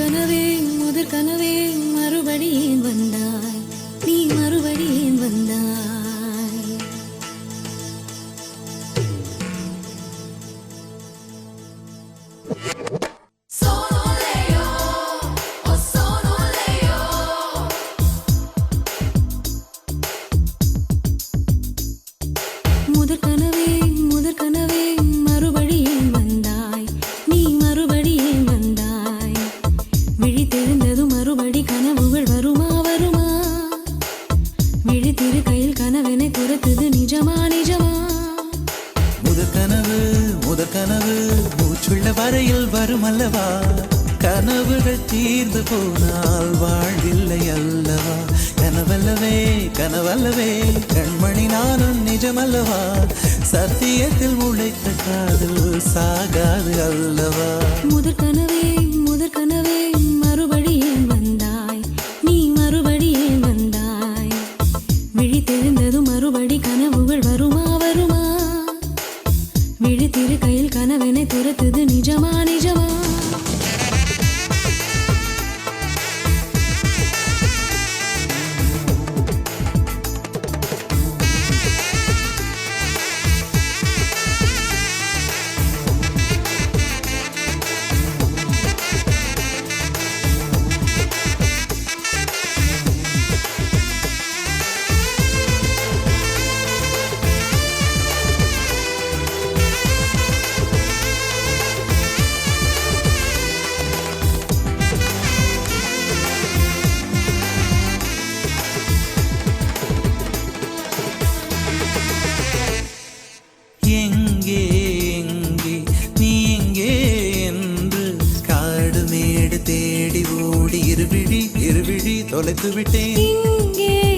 முதற் கனவே மறுபடி ஏன் வந்தாய் நீ மறுபடி ஏன் வந்தாய் முதற் கனவே மறுபடி ஏன் வந்தாய் நீ மறுபடி ஏன் வந்தாய் விழித்தெழுந்ததும் மறுபடி கனவுகள் வருமா வருமா விழித்திரு கையில் கனவெனை துரத்துது நிஜமா நிஜமா முதற் கனவு மூச்சுள்ள வரையில் வரும் அல்லவா கனவுகள் தீர்ந்து போனால் வாழ்வில்லை அல்லவா கனவல்லவே கண்மணி நானும் நிஜமல்லவா சத்தியத்தில் முளைத்த காதல் சாகாது அல்லவா முதற் கனவே மறுபடி ஏன் வந்தாய் நீ மறுபடி ஏன் வந்தாய் விழித்தெழுந்ததும் மறுபடி கனவுகள் வருமா வருமா விழித்திரு கையில் கனவெனை துரத்துது நிஜமா நிஜமா தொலைத்து விட்டேன் இங்கே